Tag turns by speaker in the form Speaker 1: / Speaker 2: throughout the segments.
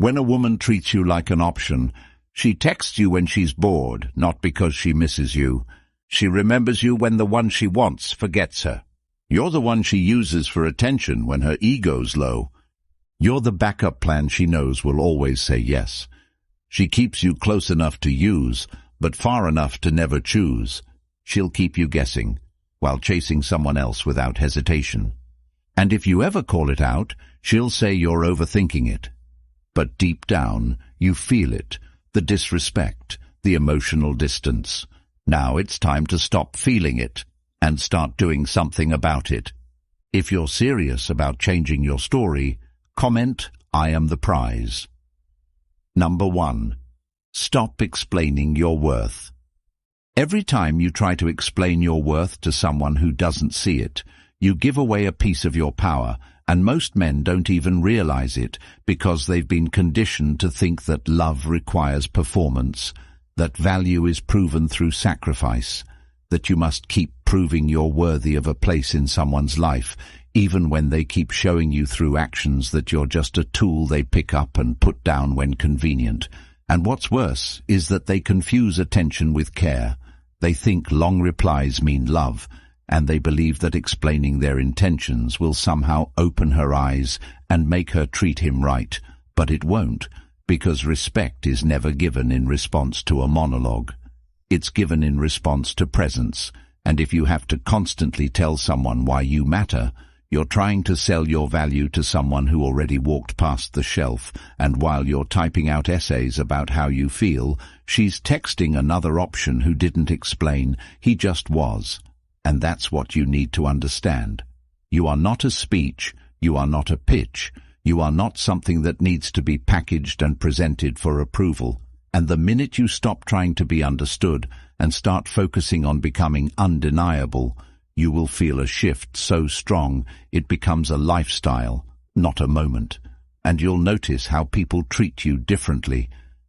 Speaker 1: When a woman treats you like an option, she texts you when she's bored, not because she misses you. She remembers you when the one she wants forgets her. You're the one she uses for attention when her ego's low. You're the backup plan she knows will always say yes. She keeps you close enough to use, but far enough to never choose. She'll keep you guessing, while chasing someone else without hesitation. And if you ever call it out, she'll say you're overthinking it. But deep down, you feel it, the disrespect, the emotional distance. Now it's time to stop feeling it and start doing something about it. If you're serious about changing your story, comment, "I am the prize." Number 1. Stop explaining your worth. Every time you try to explain your worth to someone who doesn't see it, you give away a piece of your power, and most men don't even realize it because they've been conditioned to think that love requires performance, that value is proven through sacrifice, that you must keep proving you're worthy of a place in someone's life, even when they keep showing you through actions that you're just a tool they pick up and put down when convenient. And what's worse is that they confuse attention with care. They think long replies mean love, and they believe that explaining their intentions will somehow open her eyes and make her treat him right. But it won't, because respect is never given in response to a monologue. It's given in response to presence, and if you have to constantly tell someone why you matter, you're trying to sell your value to someone who already walked past the shelf, and while you're typing out essays about how you feel, she's texting another option who didn't explain, he just was. And that's what you need to understand. You are not a speech, you are not a pitch, you are not something that needs to be packaged and presented for approval. And the minute you stop trying to be understood and start focusing on becoming undeniable, you will feel a shift so strong it becomes a lifestyle, not a moment. And you'll notice how people treat you differently,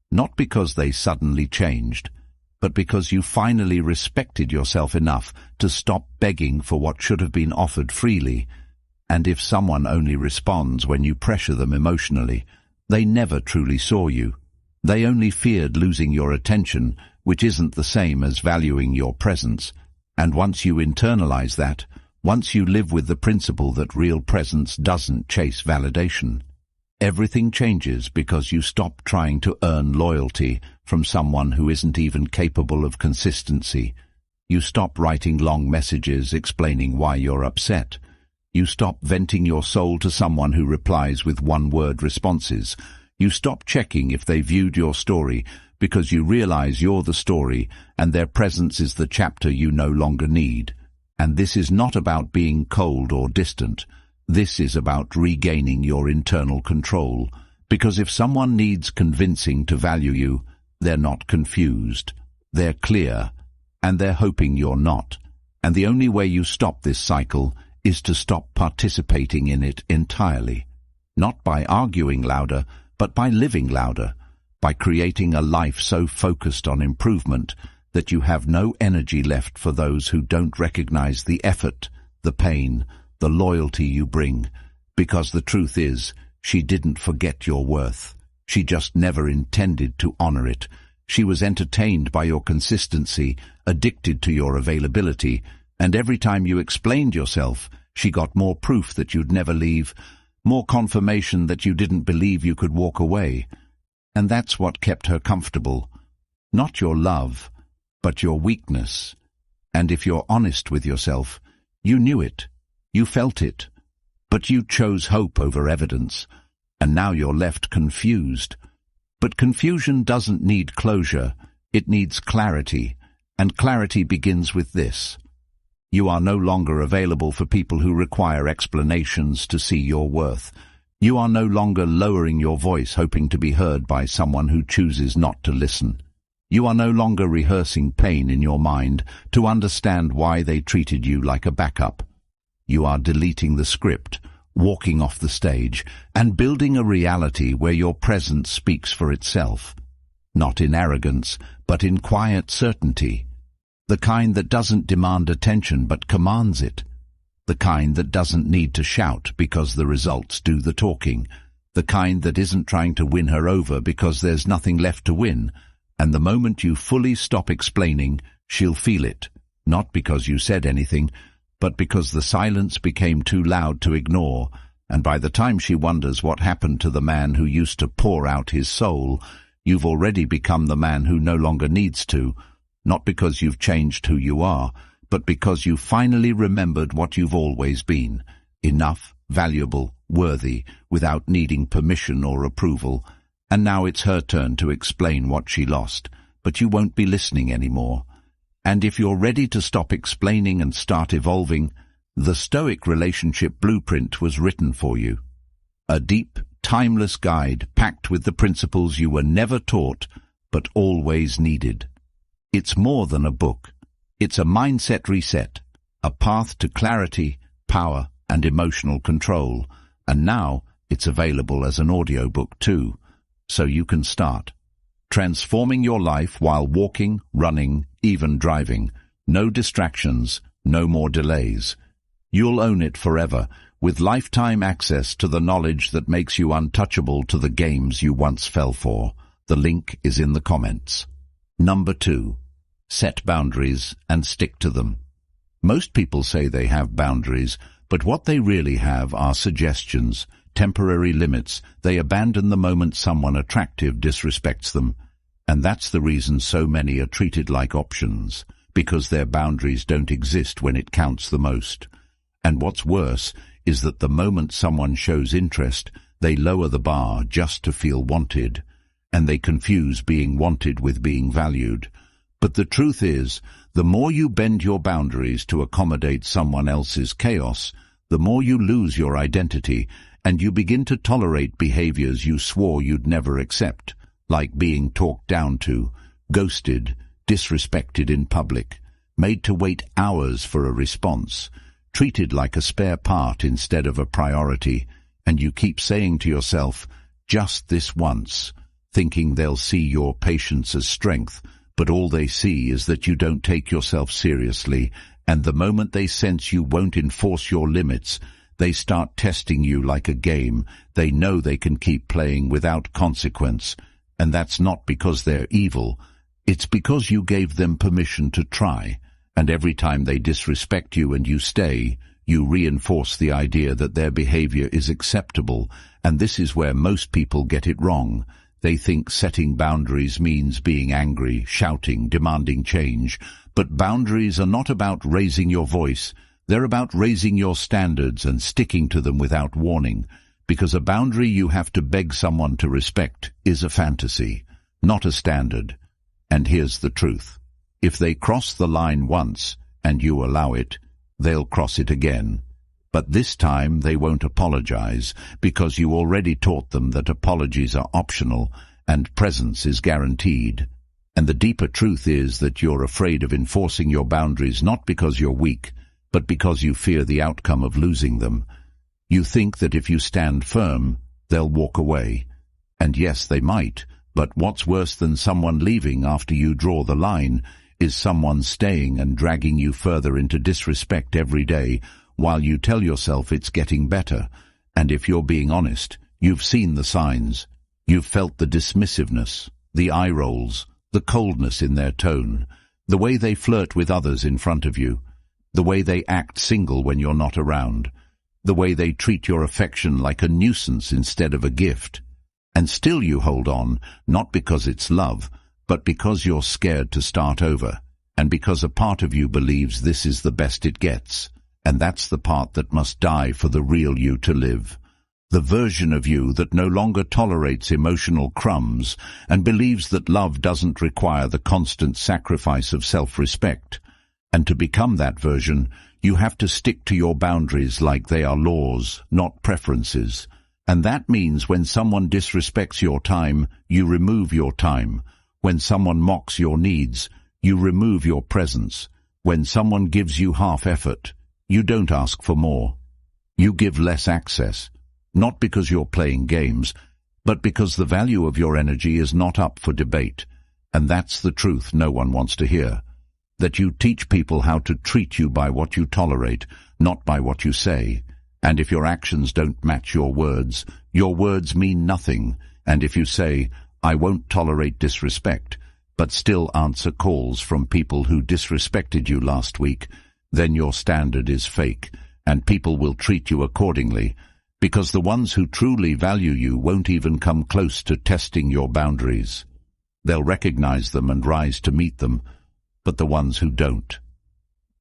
Speaker 1: not because they suddenly changed, but because you finally respected yourself enough to stop begging for what should have been offered freely. And if someone only responds when you pressure them emotionally, they never truly saw you. They only feared losing your attention, which isn't the same as valuing your presence. And once you internalize that, once you live with the principle that real presence doesn't chase validation, everything changes because you stop trying to earn loyalty from someone who isn't even capable of consistency. You stop writing long messages explaining why you're upset. You stop venting your soul to someone who replies with one-word responses. You stop checking if they viewed your story because you realize you're the story and their presence is the chapter you no longer need. And this is not about being cold or distant. This is about regaining your internal control. Because if someone needs convincing to value you, they're not confused. They're clear, and they're hoping you're not. And the only way you stop this cycle is to stop participating in it entirely. Not by arguing louder, but by living louder. By creating a life so focused on improvement that you have no energy left for those who don't recognize the effort, the pain, the loyalty you bring. Because the truth is, she didn't forget your worth. She just never intended to honor it. She was entertained by your consistency, addicted to your availability, and every time you explained yourself, she got more proof that you'd never leave, more confirmation that you didn't believe you could walk away. And that's what kept her comfortable. Not your love, but your weakness. And if you're honest with yourself, you knew it, you felt it, but you chose hope over evidence, and now you're left confused. But confusion doesn't need closure, it needs clarity, and clarity begins with this. You are no longer available for people who require explanations to see your worth. You are no longer lowering your voice hoping to be heard by someone who chooses not to listen. You are no longer rehearsing pain in your mind to understand why they treated you like a backup. You are deleting the script, walking off the stage, and building a reality where your presence speaks for itself. Not in arrogance, but in quiet certainty. The kind that doesn't demand attention but commands it. The kind that doesn't need to shout because the results do the talking. the kind that isn't trying to win her over because there's nothing left to win, and the moment you fully stop explaining, she'll feel it, not because you said anything, but because the silence became too loud to ignore, and by the time she wonders what happened to the man who used to pour out his soul, you've already become the man who no longer needs to, not because you've changed who you are, but because you finally remembered what you've always been, enough, valuable, worthy, without needing permission or approval. And now it's her turn to explain what she lost, but you won't be listening anymore. And if you're ready to stop explaining and start evolving, the Stoic relationship blueprint was written for you. A deep, timeless guide packed with the principles you were never taught, but always needed. It's more than a book. It's a mindset reset, a path to clarity, power, and emotional control. And now it's available as an audiobook too, so you can start transforming your life while walking, running, even driving. No distractions, no more delays. You'll own it forever, with lifetime access to the knowledge that makes you untouchable to the games you once fell for. The link is in the comments. Number 2. Set boundaries and stick to them. Most people say they have boundaries, but what they really have are suggestions, temporary limits they abandon the moment someone attractive disrespects them. And that's the reason so many are treated like options, because their boundaries don't exist when it counts the most. And what's worse is that the moment someone shows interest, they lower the bar just to feel wanted, and they confuse being wanted with being valued. But the truth is, the more you bend your boundaries to accommodate someone else's chaos, the more you lose your identity, and you begin to tolerate behaviors you swore you'd never accept, like being talked down to, ghosted, disrespected in public, made to wait hours for a response, treated like a spare part instead of a priority, and you keep saying to yourself, just this once, thinking they'll see your patience as strength, but all they see is that you don't take yourself seriously, and the moment they sense you won't enforce your limits, they start testing you like a game they know they can keep playing without consequence. And that's not because they're evil, it's because you gave them permission to try, and every time they disrespect you and you stay, you reinforce the idea that their behavior is acceptable, and this is where most people get it wrong. They think setting boundaries means being angry, shouting, demanding change, but boundaries are not about raising your voice, they're about raising your standards and sticking to them without warning. Because a boundary you have to beg someone to respect is a fantasy, not a standard. And here's the truth. If they cross the line once, and you allow it, they'll cross it again. But this time they won't apologize, because you already taught them that apologies are optional, and presence is guaranteed. And the deeper truth is that you're afraid of enforcing your boundaries not because you're weak, but because you fear the outcome of losing them. You think that if you stand firm, they'll walk away. And yes, they might, but what's worse than someone leaving after you draw the line is someone staying and dragging you further into disrespect every day while you tell yourself it's getting better. And if you're being honest, you've seen the signs. You've felt the dismissiveness, the eye rolls, the coldness in their tone, the way they flirt with others in front of you, the way they act single when you're not around, the way they treat your affection like a nuisance instead of a gift. And still you hold on, not because it's love, but because you're scared to start over, and because a part of you believes this is the best it gets, and that's the part that must die for the real you to live. The version of you that no longer tolerates emotional crumbs and believes that love doesn't require the constant sacrifice of self-respect. And to become that version, you have to stick to your boundaries like they are laws, not preferences. And that means when someone disrespects your time, you remove your time. When someone mocks your needs, you remove your presence. When someone gives you half effort, you don't ask for more. You give less access, not because you're playing games, but because the value of your energy is not up for debate. And that's the truth no one wants to hear. That you teach people how to treat you by what you tolerate, not by what you say. And if your actions don't match your words mean nothing. And if you say, "I won't tolerate disrespect," but still answer calls from people who disrespected you last week, then your standard is fake, and people will treat you accordingly, because the ones who truly value you won't even come close to testing your boundaries. They'll recognize them and rise to meet them, but the ones who don't,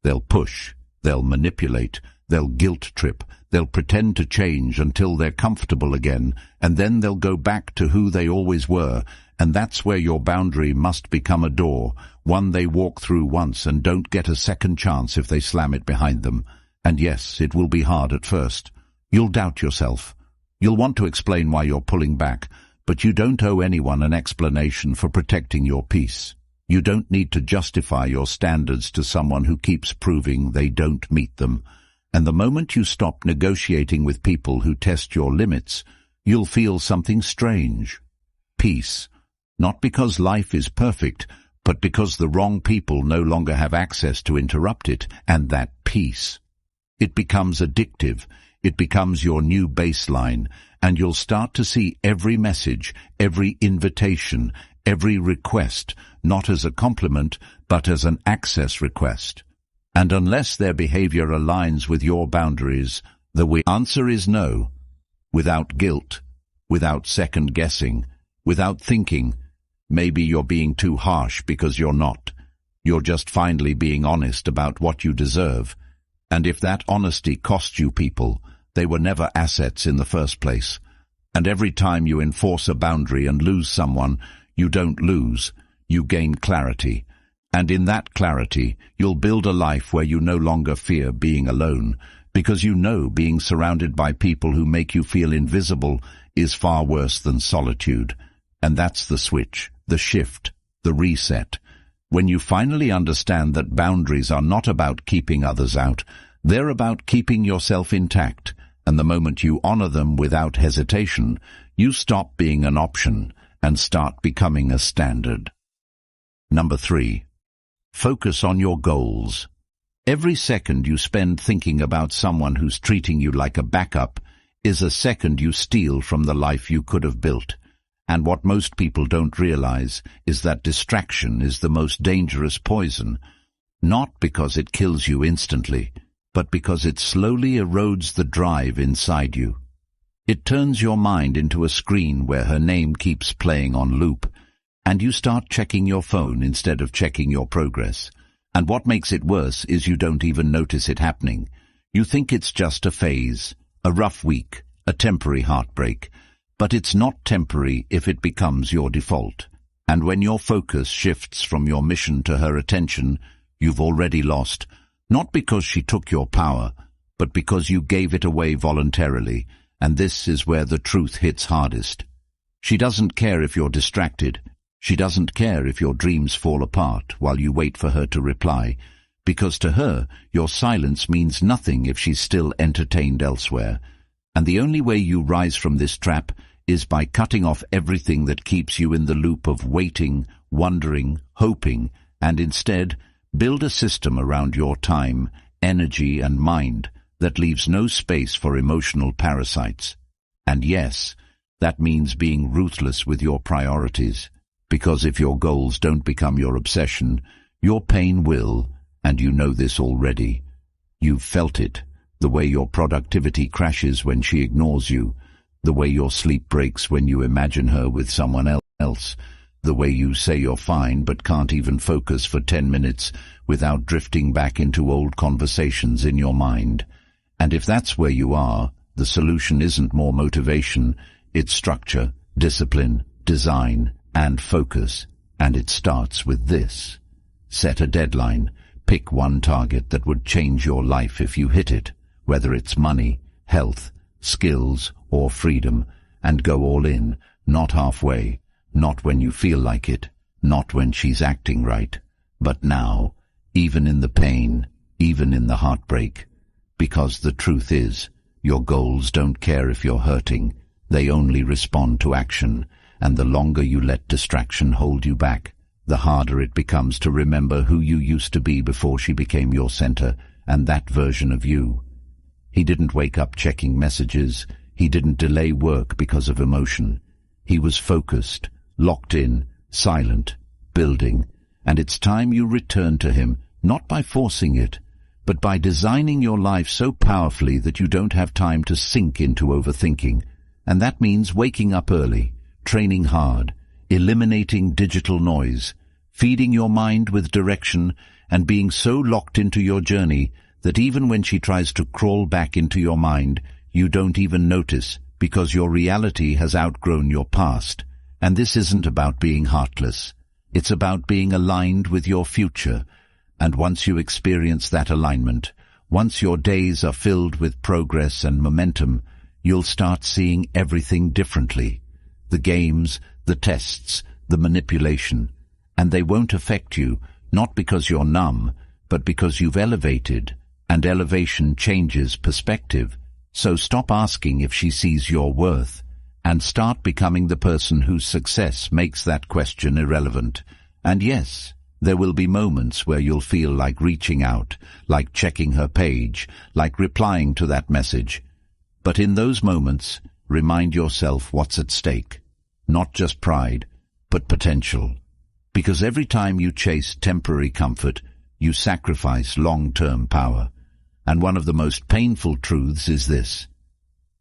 Speaker 1: they'll push, they'll manipulate, they'll guilt trip, they'll pretend to change until they're comfortable again, and then they'll go back to who they always were, and that's where your boundary must become a door, one they walk through once and don't get a second chance if they slam it behind them. And yes, it will be hard at first. You'll doubt yourself. You'll want to explain why you're pulling back, but you don't owe anyone an explanation for protecting your peace. You don't need to justify your standards to someone who keeps proving they don't meet them. And the moment you stop negotiating with people who test your limits, you'll feel something strange. Peace. Not because life is perfect, but because the wrong people no longer have access to interrupt it, and that peace. It becomes addictive. It becomes your new baseline, and you'll start to see every message, every invitation, every request, not as a compliment, but as an access request. And unless their behavior aligns with your boundaries, the answer is no. Without guilt, without second-guessing, without thinking, maybe you're being too harsh because you're not. You're just finally being honest about what you deserve. And if that honesty costs you people, they were never assets in the first place. And every time you enforce a boundary and lose someone, you don't lose, you gain clarity. And in that clarity, you'll build a life where you no longer fear being alone, because you know being surrounded by people who make you feel invisible is far worse than solitude. And that's the switch, the shift, the reset. When you finally understand that boundaries are not about keeping others out, they're about keeping yourself intact, and the moment you honor them without hesitation, you stop being an option and start becoming a standard. Number 3. Focus on your goals. Every second you spend thinking about someone who's treating you like a backup is a second you steal from the life you could have built. And what most people don't realize is that distraction is the most dangerous poison, not because it kills you instantly, but because it slowly erodes the drive inside you. It turns your mind into a screen where her name keeps playing on loop, and you start checking your phone instead of checking your progress. And what makes it worse is you don't even notice it happening. You think it's just a phase, a rough week, a temporary heartbreak. But it's not temporary if it becomes your default. And when your focus shifts from your mission to her attention, you've already lost, not because she took your power, but because you gave it away voluntarily, and this is where the truth hits hardest. She doesn't care if you're distracted. She doesn't care if your dreams fall apart while you wait for her to reply, because to her, your silence means nothing if she's still entertained elsewhere. And the only way you rise from this trap is by cutting off everything that keeps you in the loop of waiting, wondering, hoping, and instead build a system around your time, energy, and mind that leaves no space for emotional parasites. And yes, that means being ruthless with your priorities, because if your goals don't become your obsession, your pain will, and you know this already. You've felt it, the way your productivity crashes when she ignores you, the way your sleep breaks when you imagine her with someone else, the way you say you're fine but can't even focus for 10 minutes without drifting back into old conversations in your mind. And if that's where you are, the solution isn't more motivation, it's structure, discipline, design, and focus. And it starts with this. Set a deadline. Pick one target that would change your life if you hit it, whether it's money, health, skills, or freedom, and go all in, not halfway, not when you feel like it, not when she's acting right, but now, even in the pain, even in the heartbreak. Because the truth is, your goals don't care if you're hurting, they only respond to action, and the longer you let distraction hold you back, the harder it becomes to remember who you used to be before she became your center, and that version of you. He didn't wake up checking messages. He didn't delay work because of emotion. He was focused, locked in, silent, building. And it's time you return to him, not by forcing it, but by designing your life so powerfully that you don't have time to sink into overthinking. And that means waking up early, training hard, eliminating digital noise, feeding your mind with direction, and being so locked into your journey that even when she tries to crawl back into your mind, you don't even notice, because your reality has outgrown your past. And this isn't about being heartless. It's about being aligned with your future. And once you experience that alignment, once your days are filled with progress and momentum, you'll start seeing everything differently. The games, the tests, the manipulation. And they won't affect you, not because you're numb, but because you've elevated, and elevation changes perspective. So stop asking if she sees your worth, and start becoming the person whose success makes that question irrelevant. And yes, there will be moments where you'll feel like reaching out, like checking her page, like replying to that message. But in those moments, remind yourself what's at stake. Not just pride, but potential. Because every time you chase temporary comfort, you sacrifice long-term power. And one of the most painful truths is this: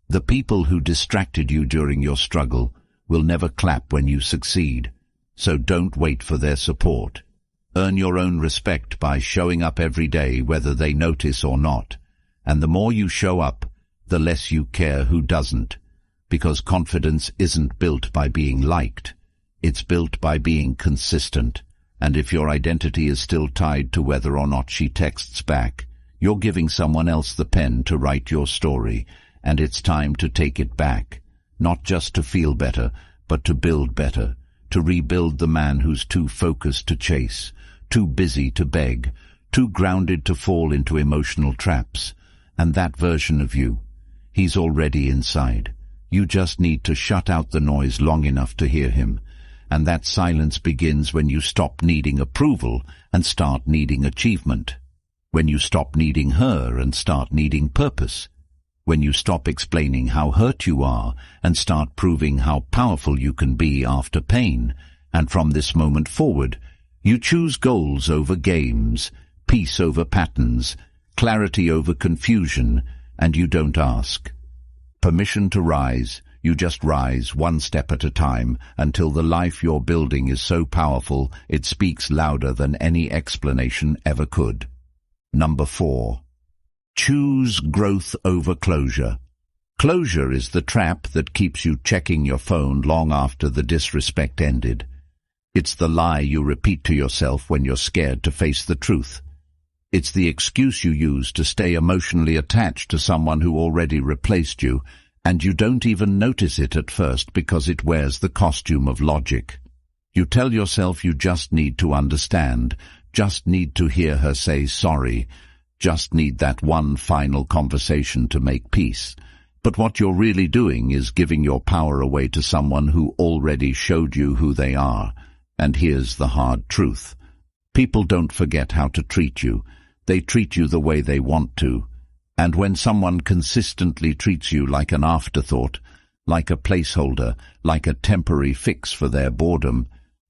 Speaker 1: the people who distracted you during your struggle will never clap when you succeed. So don't wait for their support. Earn your own respect by showing up every day, whether they notice or not. And the more you show up, the less you care who doesn't. Because confidence isn't built by being liked. It's built by being consistent. And if your identity is still tied to whether or not she texts back, you're giving someone else the pen to write your story, and it's time to take it back. Not just to feel better, but to build better, to rebuild the man who's too focused to chase, too busy to beg, too grounded to fall into emotional traps. And that version of you, he's already inside. You just need to shut out the noise long enough to hear him. And that silence begins when you stop needing approval and start needing achievement. When you stop needing her and start needing purpose. When you stop explaining how hurt you are and start proving how powerful you can be after pain. And from this moment forward, you choose goals over games, peace over patterns, clarity over confusion, and you don't ask permission to rise. You just rise one step at a time until the life you're building is so powerful it speaks louder than any explanation ever could. Number 4. Choose growth over closure. Closure is the trap that keeps you checking your phone long after the disrespect ended. It's the lie you repeat to yourself when you're scared to face the truth. It's the excuse you use to stay emotionally attached to someone who already replaced you, and you don't even notice it at first because it wears the costume of logic. You tell yourself you just need to understand, just need to hear her say sorry, just need that one final conversation to make peace. But what you're really doing is giving your power away to someone who already showed you who they are. And here's the hard truth. People don't forget how to treat you. They treat you the way they want to. And when someone consistently treats you like an afterthought, like a placeholder, like a temporary fix for their boredom,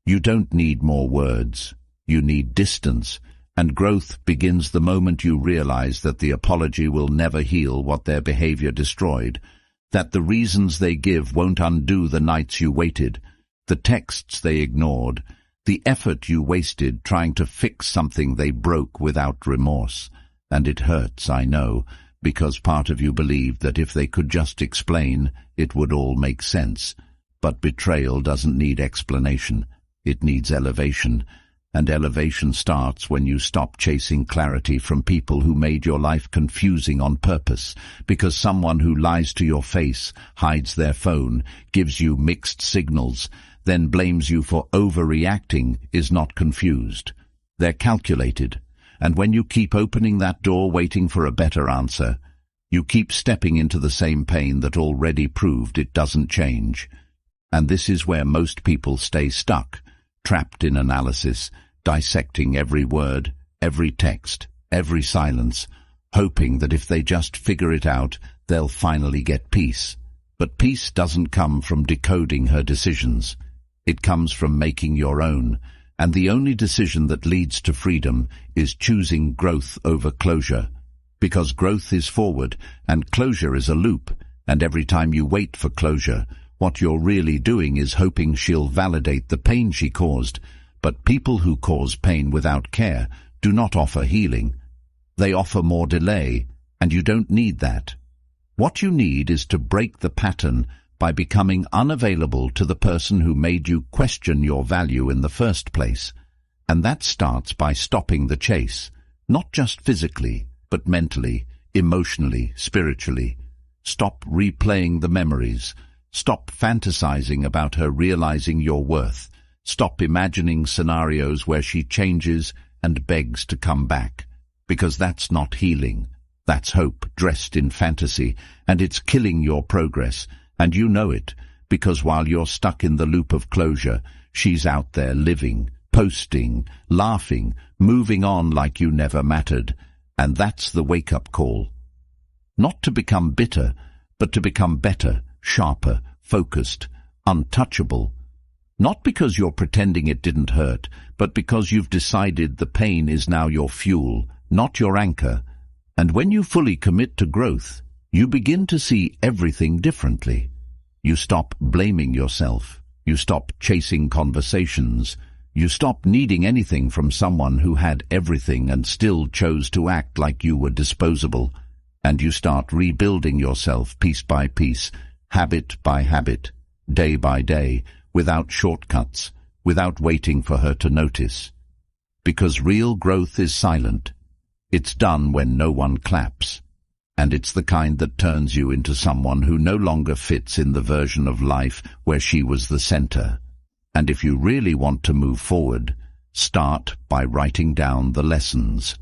Speaker 1: you don't need more words. You need distance. And growth begins the moment you realize that the apology will never heal what their behavior destroyed, that the reasons they give won't undo the nights you waited, the texts they ignored, the effort you wasted trying to fix something they broke without remorse. And it hurts, I know, because part of you believed that if they could just explain, it would all make sense. But betrayal doesn't need explanation. It needs elevation. And elevation starts when you stop chasing clarity from people who made your life confusing on purpose, because someone who lies to your face, hides their phone, gives you mixed signals, then blames you for overreacting is not confused. They're calculated. And when you keep opening that door waiting for a better answer, you keep stepping into the same pain that already proved it doesn't change. And this is where most people stay stuck, trapped in analysis, dissecting every word, every text, every silence, hoping that if they just figure it out, they'll finally get peace. But peace doesn't come from decoding her decisions. It comes from making your own, and the only decision that leads to freedom is choosing growth over closure. Because growth is forward, and closure is a loop, and every time you wait for closure, what you're really doing is hoping she'll validate the pain she caused. But people who cause pain without care do not offer healing. They offer more delay, and you don't need that. What you need is to break the pattern by becoming unavailable to the person who made you question your value in the first place. And that starts by stopping the chase, not just physically, but mentally, emotionally, spiritually. Stop replaying the memories. Stop fantasizing about her realizing your worth. Stop imagining scenarios where she changes and begs to come back. Because that's not healing. That's hope dressed in fantasy, and it's killing your progress. And you know it, because while you're stuck in the loop of closure, she's out there living, posting, laughing, moving on like you never mattered. And that's the wake-up call. Not to become bitter, but to become better, sharper, focused, untouchable. Not because you're pretending it didn't hurt, but because you've decided the pain is now your fuel, not your anchor. And when you fully commit to growth, you begin to see everything differently. You stop blaming yourself. You stop chasing conversations. You stop needing anything from someone who had everything and still chose to act like you were disposable. And you start rebuilding yourself piece by piece, habit by habit, day by day, without shortcuts, without waiting for her to notice. Because real growth is silent. It's done when no one claps. And it's the kind that turns you into someone who no longer fits in the version of life where she was the center. And if you really want to move forward, start by writing down the lessons.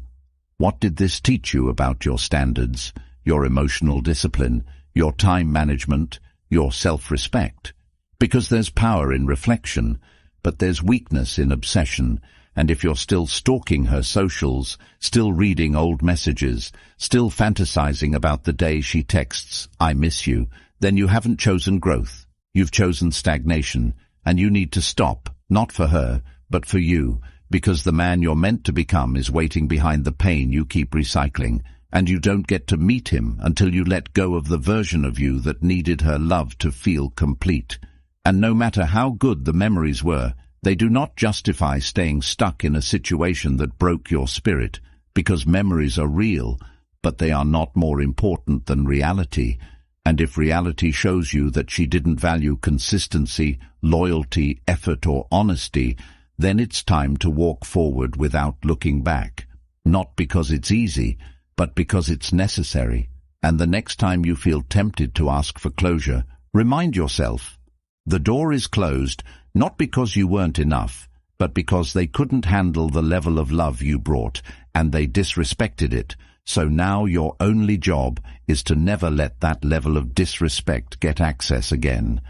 Speaker 1: What did this teach you about your standards, your emotional discipline, your time management, your self-respect? Because there's power in reflection, but there's weakness in obsession. And if you're still stalking her socials, still reading old messages, still fantasizing about the day she texts, "I miss you," then you haven't chosen growth. You've chosen stagnation, and you need to stop, not for her, but for you, because the man you're meant to become is waiting behind the pain you keep recycling, and you don't get to meet him until you let go of the version of you that needed her love to feel complete. And no matter how good the memories were, they do not justify staying stuck in a situation that broke your spirit, because memories are real, but they are not more important than reality. And if reality shows you that she didn't value consistency, loyalty, effort, or honesty, then it's time to walk forward without looking back. Not because it's easy, but because it's necessary. And the next time you feel tempted to ask for closure, remind yourself, the door is closed, not because you weren't enough, but because they couldn't handle the level of love you brought, and they disrespected it. So now your only job is to never let that level of disrespect get access again.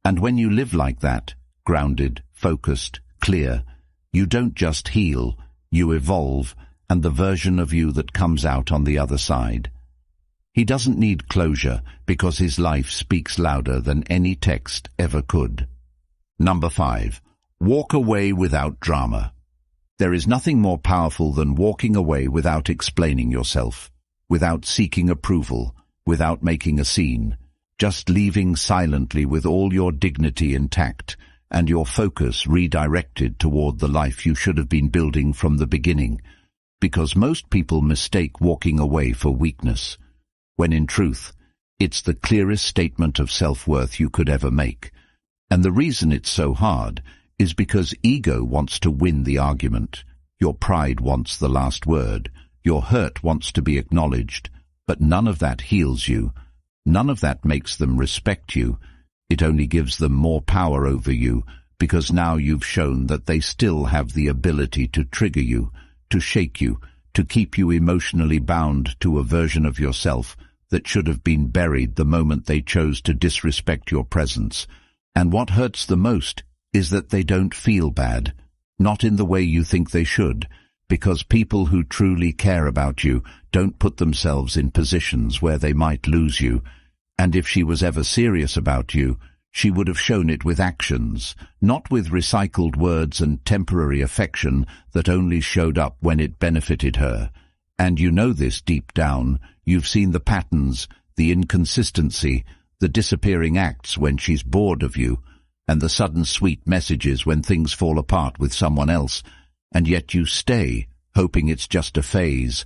Speaker 1: And when you live like that, grounded, focused, clear, you don't just heal, you evolve, and the version of you that comes out on the other side. He doesn't need closure because his life speaks louder than any text ever could. Number 5. Walk away without drama. There is nothing more powerful than walking away without explaining yourself, without seeking approval, without making a scene, just leaving silently with all your dignity intact and your focus redirected toward the life you should have been building from the beginning. Because most people mistake walking away for weakness, when in truth, it's the clearest statement of self-worth you could ever make. And the reason it's so hard is because ego wants to win the argument. Your pride wants the last word. Your hurt wants to be acknowledged. But none of that heals you. None of that makes them respect you. It only gives them more power over you, because now you've shown that they still have the ability to trigger you, to shake you, to keep you emotionally bound to a version of yourself that should have been buried the moment they chose to disrespect your presence. And what hurts the most is that they don't feel bad, not in the way you think they should, because people who truly care about you don't put themselves in positions where they might lose you, and if she was ever serious about you, she would have shown it with actions, not with recycled words and temporary affection that only showed up when it benefited her. And you know this deep down. You've seen the patterns, the inconsistency, the disappearing acts when she's bored of you, and the sudden sweet messages when things fall apart with someone else, and yet you stay, hoping it's just a phase,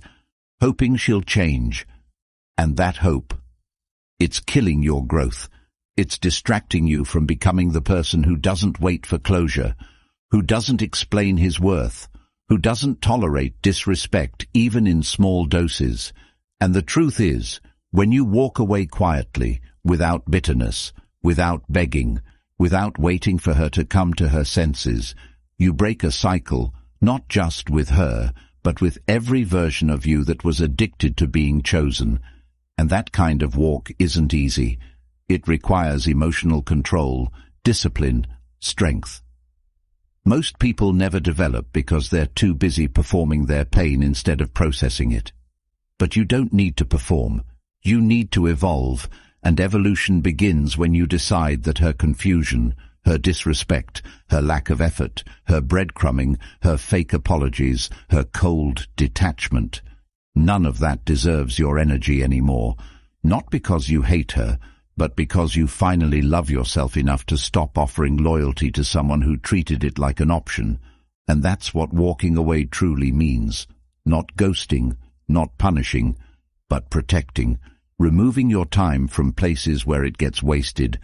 Speaker 1: hoping she'll change. And that hope, it's killing your growth. It's distracting you from becoming the person who doesn't wait for closure, who doesn't explain his worth, who doesn't tolerate disrespect even in small doses. And the truth is, when you walk away quietly, without bitterness, without begging, without waiting for her to come to her senses, you break a cycle, not just with her, but with every version of you that was addicted to being chosen. And that kind of walk isn't easy. It requires emotional control, discipline, strength. Most people never develop because they're too busy performing their pain instead of processing it. But you don't need to perform. You need to evolve, and evolution begins when you decide that her confusion, her disrespect, her lack of effort, her breadcrumbing, her fake apologies, her cold detachment, none of that deserves your energy anymore. Not because you hate her, but because you finally love yourself enough to stop offering loyalty to someone who treated it like an option. And that's what walking away truly means. Not ghosting, not punishing, but protecting. Removing your time from places where it gets wasted,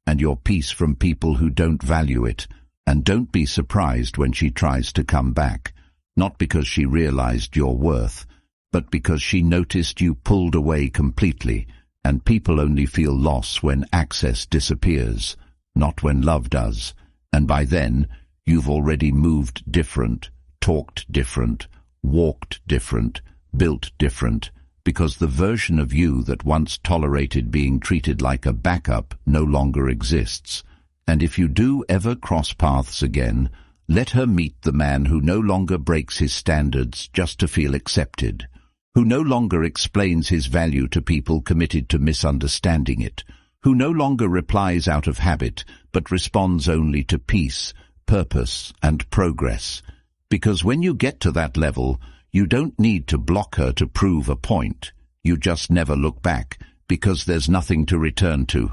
Speaker 1: and your peace from people who don't value it. And don't be surprised when she tries to come back. Not because she realized your worth, but because she noticed you pulled away completely. And people only feel loss when access disappears, not when love does. And by then, you've already moved different, talked different, walked different, built different, because the version of you that once tolerated being treated like a backup no longer exists. And if you do ever cross paths again, let her meet the man who no longer breaks his standards just to feel accepted, who no longer explains his value to people committed to misunderstanding it, who no longer replies out of habit, but responds only to peace, purpose, and progress. Because when you get to that level, you don't need to block her to prove a point. You just never look back, because there's nothing to return to.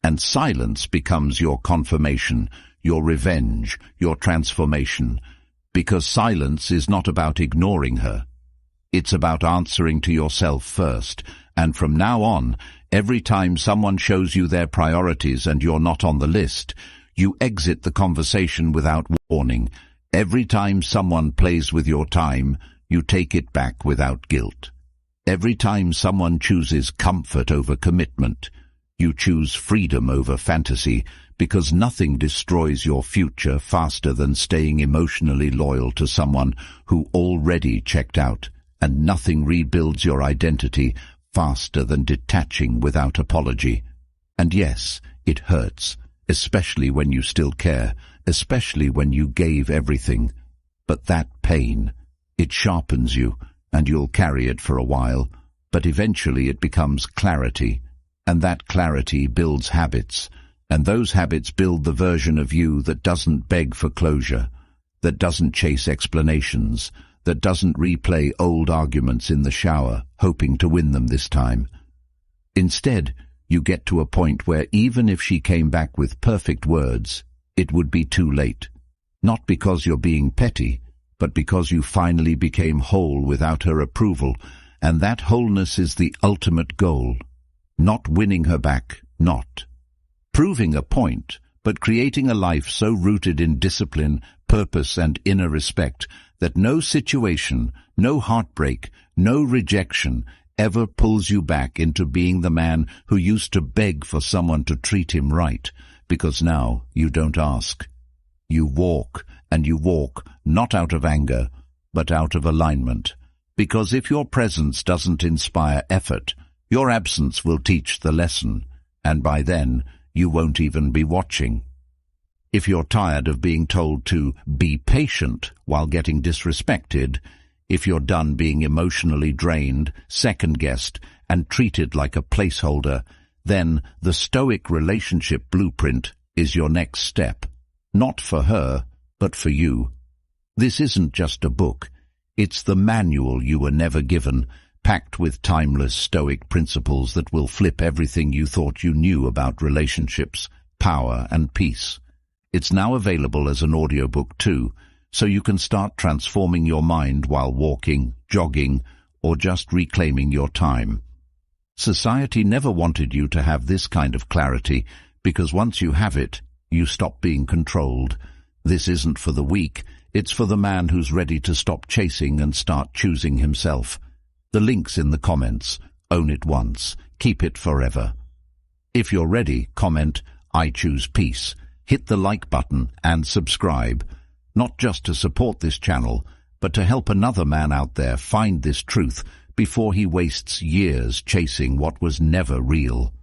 Speaker 1: And silence becomes your confirmation, your revenge, your transformation. Because silence is not about ignoring her. It's about answering to yourself first, and from now on, every time someone shows you their priorities and you're not on the list, you exit the conversation without warning. Every time someone plays with your time, you take it back without guilt. Every time someone chooses comfort over commitment, you choose freedom over fantasy, because nothing destroys your future faster than staying emotionally loyal to someone who already checked out. And nothing rebuilds your identity faster than detaching without apology. And yes, it hurts, especially when you still care, especially when you gave everything. But that pain, it sharpens you, and you'll carry it for a while, but eventually it becomes clarity, and that clarity builds habits, and those habits build the version of you that doesn't beg for closure, that doesn't chase explanations, that doesn't replay old arguments in the shower, hoping to win them this time. Instead, you get to a point where even if she came back with perfect words, it would be too late. Not because you're being petty, but because you finally became whole without her approval, and that wholeness is the ultimate goal. Not winning her back, not proving a point, but creating a life so rooted in discipline, purpose, and inner respect that no situation, no heartbreak, no rejection ever pulls you back into being the man who used to beg for someone to treat him right, because now you don't ask. You walk, and you walk not out of anger, but out of alignment. Because if your presence doesn't inspire effort, your absence will teach the lesson, and by then you won't even be watching. If you're tired of being told to be patient while getting disrespected, If you're done being emotionally drained, second-guessed, and treated like a placeholder, then the Stoic relationship blueprint is your next step. Not for her, but for you. This isn't just a book. It's the manual you were never given, packed with timeless Stoic principles that will flip everything you thought you knew about relationships, power, and peace. It's now available as an audiobook too, so you can start transforming your mind while walking, jogging, or just reclaiming your time. Society never wanted you to have this kind of clarity, because once you have it, you stop being controlled. This isn't for the weak, it's for the man who's ready to stop chasing and start choosing himself. The link's in the comments. Own it once. Keep it forever. If you're ready, comment, "I choose peace." Hit the like button and subscribe, not just to support this channel, but to help another man out there find this truth before he wastes years chasing what was never real.